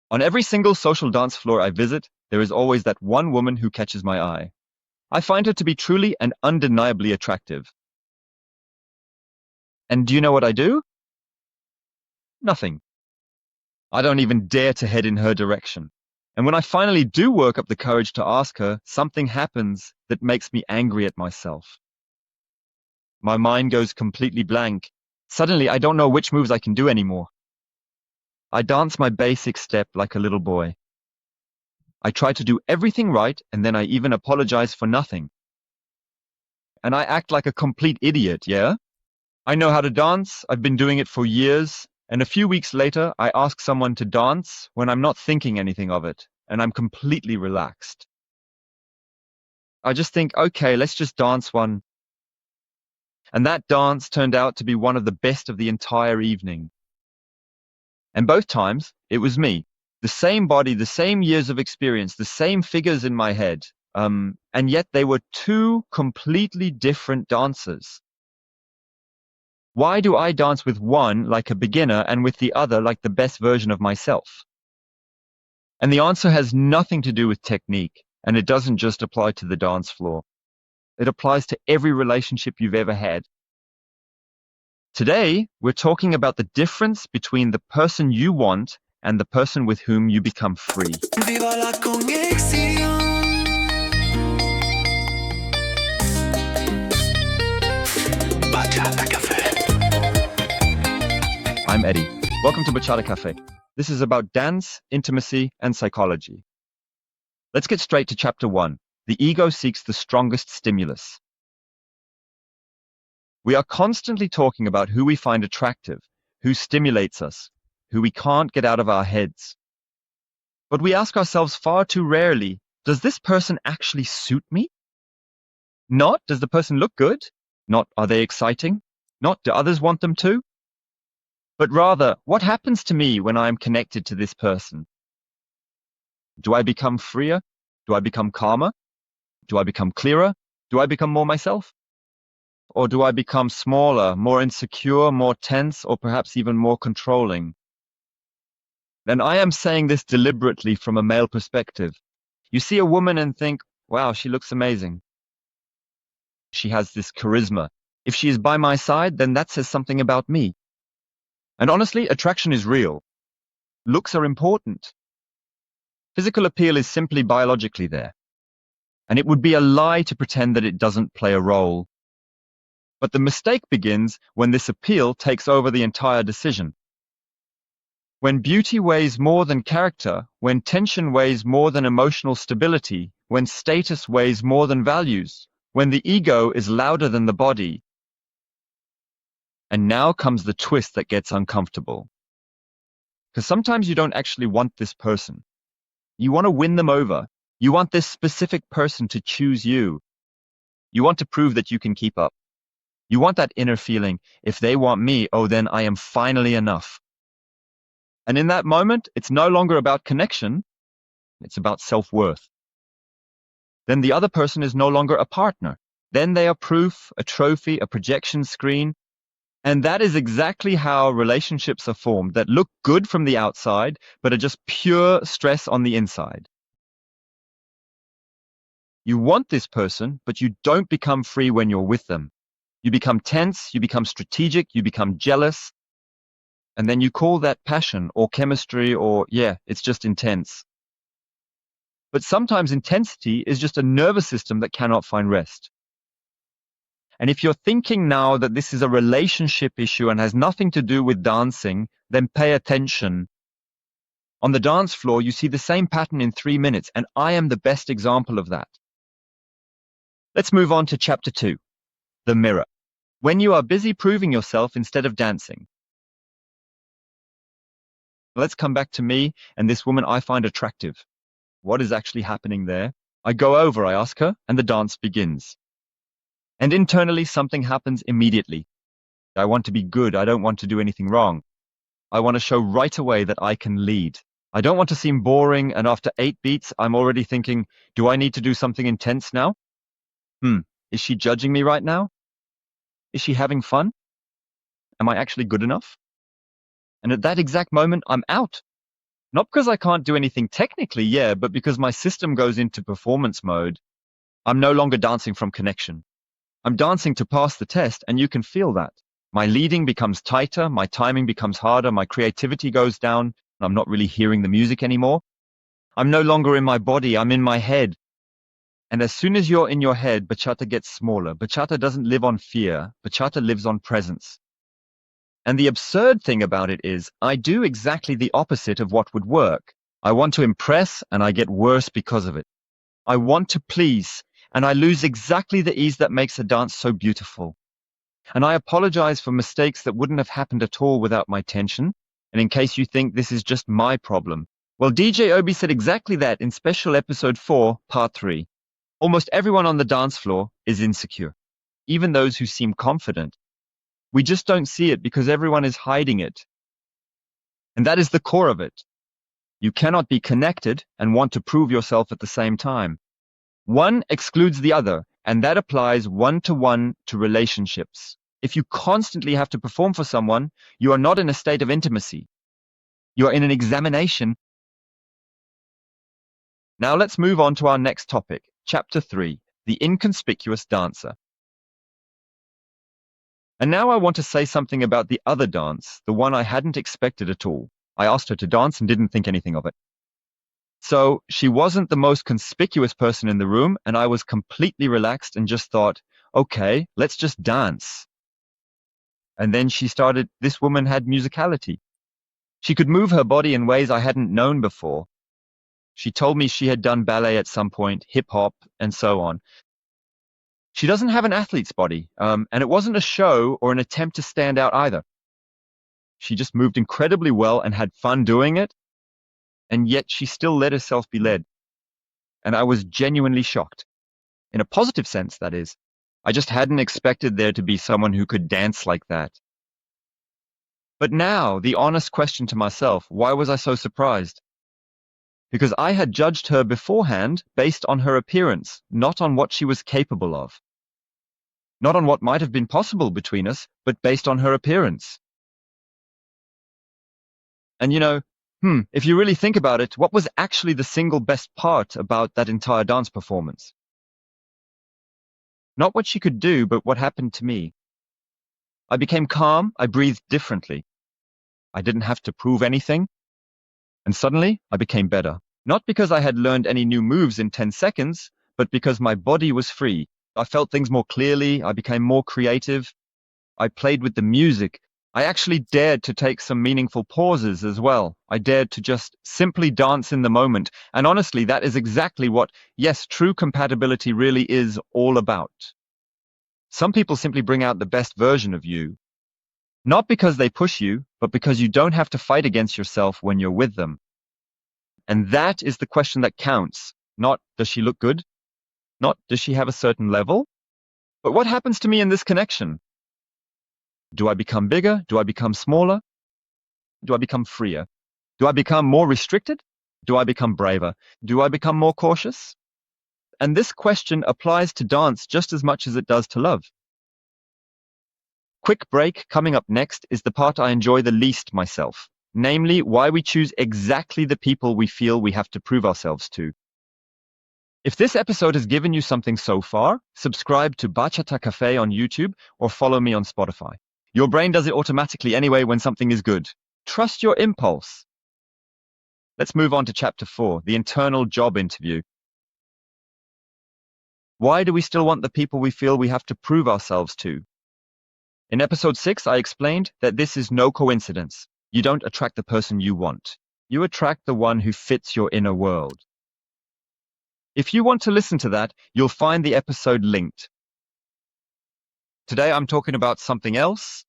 On every single social dance floor I visit, there is always that one woman who catches my eye. I find her to be truly and undeniably attractive. And do you know what I do? Nothing. I don't even dare to head in her direction. And when I finally do work up the courage to ask her, something happens that makes me angry at myself. My mind goes completely blank. Suddenly, I don't know which moves I can do anymore. I dance my basic step like a little boy. I try to do everything right, and then I even apologize for nothing. And I act like a complete idiot, yeah? I know how to dance, I've been doing it for years, and a few weeks later, I ask someone to dance when I'm not thinking anything of it, and I'm completely relaxed. I just think, okay, let's just dance one. And that dance turned out to be one of the best of the entire evening. And both times, it was me. The same body, the same years of experience, the same figures in my head. And yet they were two completely different dancers. Why do I dance with one like a beginner and with the other like the best version of myself? And the answer has nothing to do with technique, and it doesn't just apply to the dance floor. It applies to every relationship you've ever had. Today, we're talking about the difference between the person you want and the person with whom you become free. Viva la conexión. Bachata Café. I'm Eddie. Welcome to Bachata Cafe. This is about dance, intimacy, and psychology. Let's get straight to chapter 1. The ego seeks the strongest stimulus. We are constantly talking about who we find attractive, who stimulates us, who we can't get out of our heads. But we ask ourselves far too rarely, does this person actually suit me? Not, does the person look good? Not, are they exciting? Not, do others want them too? But rather, what happens to me when I am connected to this person? Do I become freer? Do I become calmer? Do I become clearer? Do I become more myself? Or do I become smaller, more insecure, more tense, or perhaps even more controlling? And I am saying this deliberately from a male perspective. You see a woman and think, wow, she looks amazing. She has this charisma. If she is by my side, then that says something about me. And honestly, attraction is real. Looks are important. Physical appeal is simply biologically there. And it would be a lie to pretend that it doesn't play a role. But the mistake begins when this appeal takes over the entire decision. When beauty weighs more than character, when tension weighs more than emotional stability, when status weighs more than values, when the ego is louder than the body. And now comes the twist that gets uncomfortable. Because sometimes you don't actually want this person. You want to win them over. You want this specific person to choose you. You want to prove that you can keep up. You want that inner feeling, if they want me, oh, then I am finally enough. And in that moment, it's no longer about connection, it's about self-worth. Then the other person is no longer a partner. Then they are proof, a trophy, a projection screen. And that is exactly how relationships are formed, that look good from the outside, but are just pure stress on the inside. You want this person, but you don't become free when you're with them. You become tense, you become strategic, you become jealous, and then you call that passion or chemistry or, yeah, it's just intense. But sometimes intensity is just a nervous system that cannot find rest. And if you're thinking now that this is a relationship issue and has nothing to do with dancing, then pay attention. On the dance floor, you see the same pattern in 3 minutes, and I am the best example of that. Let's move on to chapter 2, the mirror. When you are busy proving yourself instead of dancing. Let's come back to me and this woman I find attractive. What is actually happening there? I go over, I ask her, and the dance begins. And internally, something happens immediately. I want to be good. I don't want to do anything wrong. I want to show right away that I can lead. I don't want to seem boring, and after 8 beats, I'm already thinking, do I need to do something intense now? Is she judging me right now? Is she having fun? Am I actually good enough? And at that exact moment, I'm out. Not because I can't do anything technically, yeah, but because my system goes into performance mode. I'm no longer dancing from connection. I'm dancing to pass the test, and you can feel that. My leading becomes tighter, my timing becomes harder, my creativity goes down, and I'm not really hearing the music anymore. I'm no longer in my body, I'm in my head. And as soon as you're in your head, bachata gets smaller. Bachata doesn't live on fear, bachata lives on presence. And the absurd thing about it is, I do exactly the opposite of what would work. I want to impress, and I get worse because of it. I want to please, and I lose exactly the ease that makes a dance so beautiful. And I apologize for mistakes that wouldn't have happened at all without my tension. And in case you think this is just my problem, well, DJ Obi said exactly that in special episode 4, part 3. Almost everyone on the dance floor is insecure, even those who seem confident. We just don't see it because everyone is hiding it. And that is the core of it. You cannot be connected and want to prove yourself at the same time. One excludes the other, and that applies one-to-one to relationships. If you constantly have to perform for someone, you are not in a state of intimacy. You are in an examination. Now let's move on to our next topic, Chapter 3, The Inconspicuous Dancer. And now I want to say something about the other dance, the one I hadn't expected at all. I asked her to dance and didn't think anything of it. So she wasn't the most conspicuous person in the room, and I was completely relaxed and just thought, okay, let's just dance. And then she started, this woman had musicality. She could move her body in ways I hadn't known before. She told me she had done ballet at some point, hip-hop, and so on. She doesn't have an athlete's body, and it wasn't a show or an attempt to stand out either. She just moved incredibly well and had fun doing it, and yet she still let herself be led. And I was genuinely shocked. In a positive sense, that is. I just hadn't expected there to be someone who could dance like that. But now, the honest question to myself, why was I so surprised? Because I had judged her beforehand based on her appearance, not on what she was capable of. Not on what might have been possible between us, but based on her appearance. And if you really think about it, what was actually the single best part about that entire dance performance? Not what she could do, but what happened to me. I became calm, I breathed differently. I didn't have to prove anything. And suddenly, I became better. Not because I had learned any new moves in 10 seconds, but because my body was free. I felt things more clearly, I became more creative. I played with the music. I actually dared to take some meaningful pauses as well. I dared to just simply dance in the moment. And honestly, that is exactly what, yes, true compatibility really is all about. Some people simply bring out the best version of you. Not because they push you, but because you don't have to fight against yourself when you're with them. And that is the question that counts. Not, does she look good? Not, does she have a certain level? But what happens to me in this connection? Do I become bigger? Do I become smaller? Do I become freer? Do I become more restricted? Do I become braver? Do I become more cautious? And this question applies to dance just as much as it does to love. Quick break. Coming up next is the part I enjoy the least myself, namely why we choose exactly the people we feel we have to prove ourselves to. If this episode has given you something so far, subscribe to Bachata Cafe on YouTube or follow me on Spotify. Your brain does it automatically anyway when something is good. Trust your impulse. Let's move on to Chapter 4, the internal job interview. Why do we still want the people we feel we have to prove ourselves to? In episode 6, I explained that this is no coincidence. You don't attract the person you want. You attract the one who fits your inner world. If you want to listen to that, you'll find the episode linked. Today I'm talking about something else,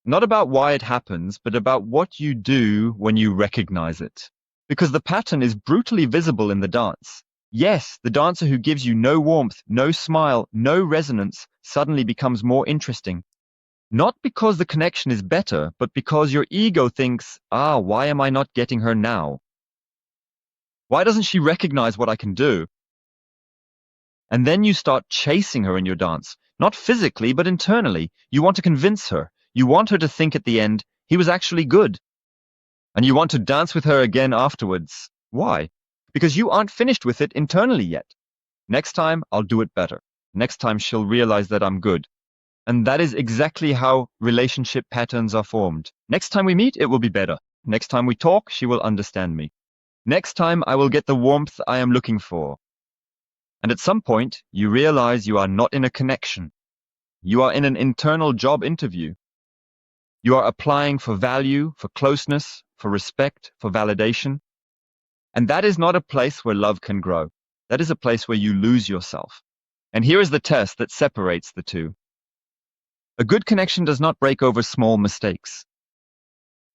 not about why it happens, but about what you do when you recognize it. Because the pattern is brutally visible in the dance. Yes, the dancer who gives you no warmth, no smile, no resonance suddenly becomes more interesting. Not because the connection is better, but because your ego thinks, why am I not getting her now? Why doesn't she recognize what I can do? And then you start chasing her in your dance, not physically, but internally. You want to convince her. You want her to think at the end, he was actually good. And you want to dance with her again afterwards. Why? Because you aren't finished with it internally yet. Next time, I'll do it better. Next time, she'll realize that I'm good. And that is exactly how relationship patterns are formed. Next time we meet, it will be better. Next time we talk, she will understand me. Next time, I will get the warmth I am looking for. And at some point, you realize you are not in a connection. You are in an internal job interview. You are applying for value, for closeness, for respect, for validation. And that is not a place where love can grow. That is a place where you lose yourself. And here is the test that separates the two. A good connection does not break over small mistakes.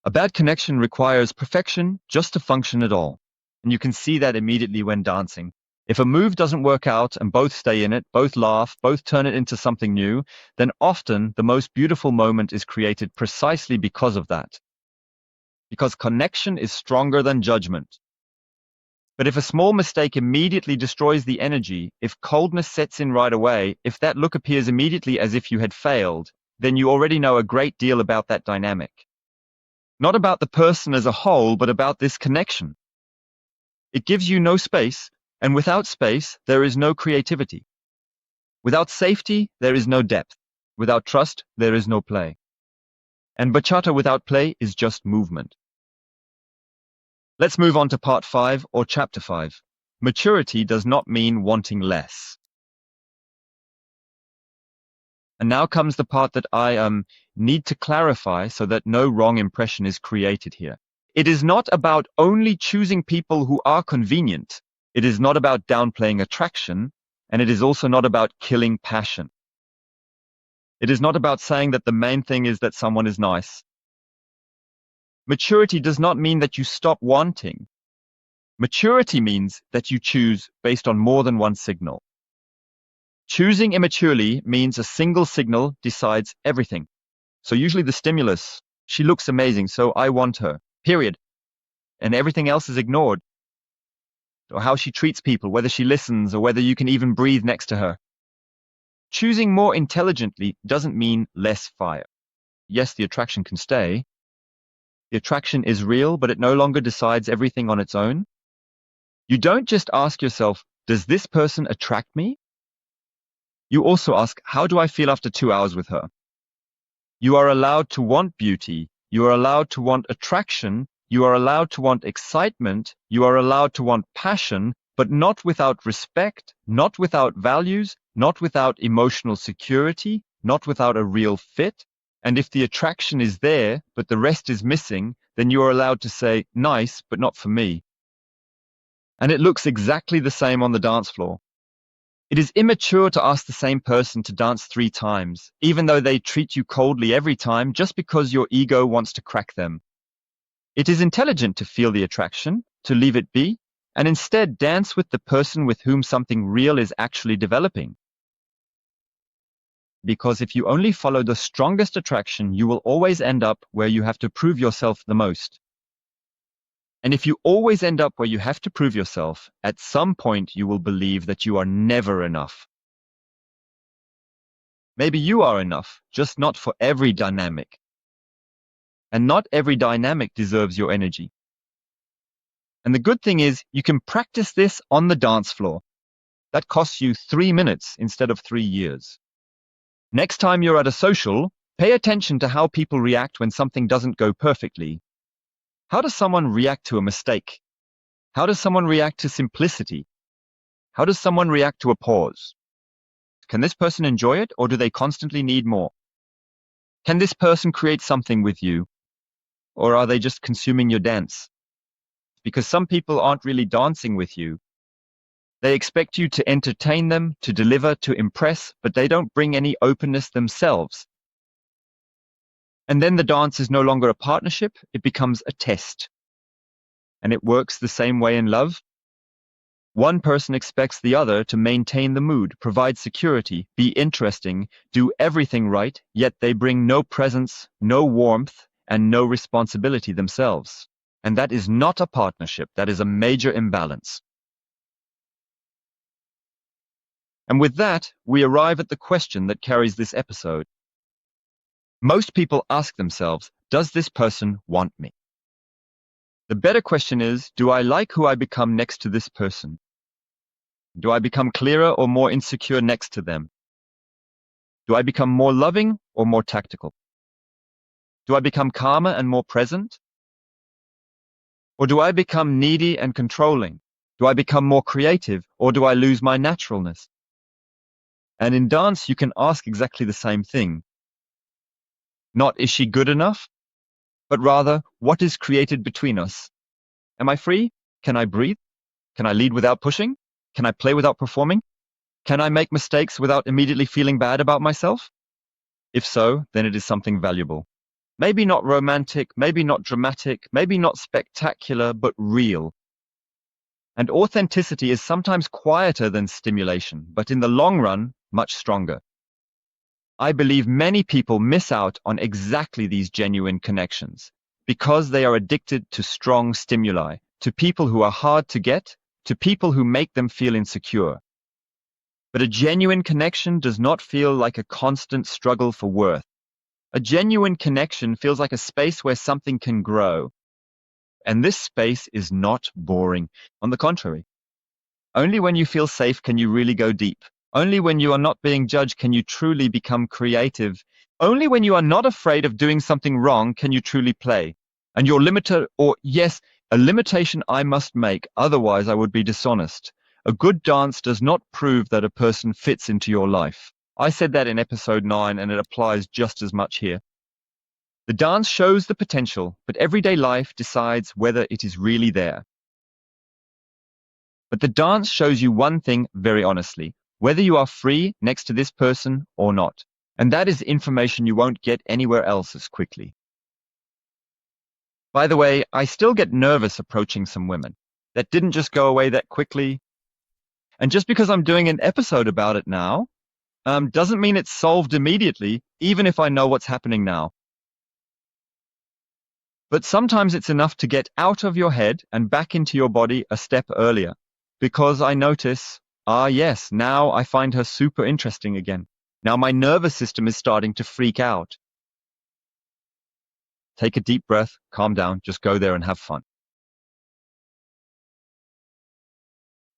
A bad connection requires perfection just to function at all. And you can see that immediately when dancing. If a move doesn't work out and both stay in it, both laugh, both turn it into something new, then often the most beautiful moment is created precisely because of that. Because connection is stronger than judgment. But if a small mistake immediately destroys the energy, if coldness sets in right away, if that look appears immediately as if you had failed, then you already know a great deal about that dynamic. Not about the person as a whole, but about this connection. It gives you no space, and without space, there is no creativity. Without safety, there is no depth. Without trust, there is no play. And bachata without play is just movement. Let's move on to part 5 or chapter 5. Maturity does not mean wanting less. And now comes the part that I need to clarify so that no wrong impression is created here. It is not about only choosing people who are convenient. It is not about downplaying attraction, and it is also not about killing passion. It is not about saying that the main thing is that someone is nice. Maturity does not mean that you stop wanting. Maturity means that you choose based on more than one signal. Choosing immaturely means a single signal decides everything. So usually the stimulus, she looks amazing, so I want her, period. And everything else is ignored. Or how she treats people, whether she listens or whether you can even breathe next to her. Choosing more intelligently doesn't mean less fire. Yes, the attraction can stay. The attraction is real, but it no longer decides everything on its own. You don't just ask yourself, does this person attract me? You also ask, how do I feel after 2 hours with her? You are allowed to want beauty. You are allowed to want attraction. You are allowed to want excitement. You are allowed to want passion, but not without respect, not without values, not without emotional security, not without a real fit. And if the attraction is there, but the rest is missing, then you are allowed to say, nice, but not for me. And it looks exactly the same on the dance floor. It is immature to ask the same person to dance 3 times, even though they treat you coldly every time just because your ego wants to crack them. It is intelligent to feel the attraction, to leave it be, and instead dance with the person with whom something real is actually developing. Because if you only follow the strongest attraction, you will always end up where you have to prove yourself the most. And if you always end up where you have to prove yourself, at some point you will believe that you are never enough. Maybe you are enough, just not for every dynamic. And not every dynamic deserves your energy. And the good thing is, you can practice this on the dance floor. That costs you 3 minutes instead of 3 years. Next time you're at a social, pay attention to how people react when something doesn't go perfectly. How does someone react to a mistake? How does someone react to simplicity? How does someone react to a pause? Can this person enjoy it, or do they constantly need more? Can this person create something with you, or are they just consuming your dance? Because some people aren't really dancing with you. They expect you to entertain them, to deliver, to impress, but they don't bring any openness themselves. And then the dance is no longer a partnership, it becomes a test. And it works the same way in love. One person expects the other to maintain the mood, provide security, be interesting, do everything right, yet they bring no presence, no warmth, and no responsibility themselves. And that is not a partnership, that is a major imbalance. And with that, we arrive at the question that carries this episode. Most people ask themselves, does this person want me? The better question is, do I like who I become next to this person? Do I become clearer or more insecure next to them? Do I become more loving or more tactical? Do I become calmer and more present? Or do I become needy and controlling? Do I become more creative or do I lose my naturalness? And in dance, you can ask exactly the same thing. Not, is she good enough? But rather, what is created between us? Am I free? Can I breathe? Can I lead without pushing? Can I play without performing? Can I make mistakes without immediately feeling bad about myself? If so, then it is something valuable. Maybe not romantic, maybe not dramatic, maybe not spectacular, but real. And authenticity is sometimes quieter than stimulation, but in the long run, much stronger. I believe many people miss out on exactly these genuine connections because they are addicted to strong stimuli, to people who are hard to get, to people who make them feel insecure. But a genuine connection does not feel like a constant struggle for worth. A genuine connection feels like a space where something can grow. And this space is not boring. On the contrary, only when you feel safe can you really go deep. Only when you are not being judged can you truly become creative. Only when you are not afraid of doing something wrong can you truly play. And your limiter, or yes, a limitation I must make, otherwise I would be dishonest. A good dance does not prove that a person fits into your life. I said that in episode 9 and it applies just as much here. The dance shows the potential, but everyday life decides whether it is really there. But the dance shows you one thing very honestly, whether you are free next to this person or not. And that is information you won't get anywhere else as quickly. By the way, I still get nervous approaching some women. That didn't just go away that quickly. And just because I'm doing an episode about it now, doesn't mean it's solved immediately, even if I know what's happening now. But sometimes it's enough to get out of your head and back into your body a step earlier. Because I notice, yes, now I find her super interesting again. Now my nervous system is starting to freak out. Take a deep breath, calm down, just go there and have fun.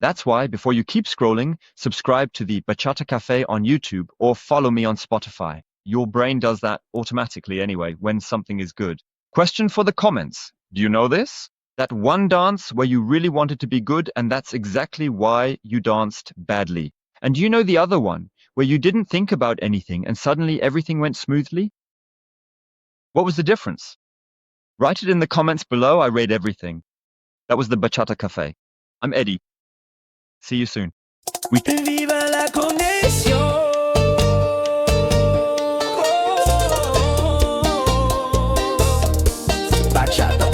That's why, before you keep scrolling, subscribe to the Bachata Cafe on YouTube or follow me on Spotify. Your brain does that automatically anyway when something is good. Question for the comments. Do you know this? That one dance where you really wanted to be good and that's exactly why you danced badly. And do you know the other one where you didn't think about anything and suddenly everything went smoothly? What was the difference? Write it in the comments below. I read everything. That was the Bachata Cafe. I'm Eddie. See you soon. Viva la conexión. Bachata.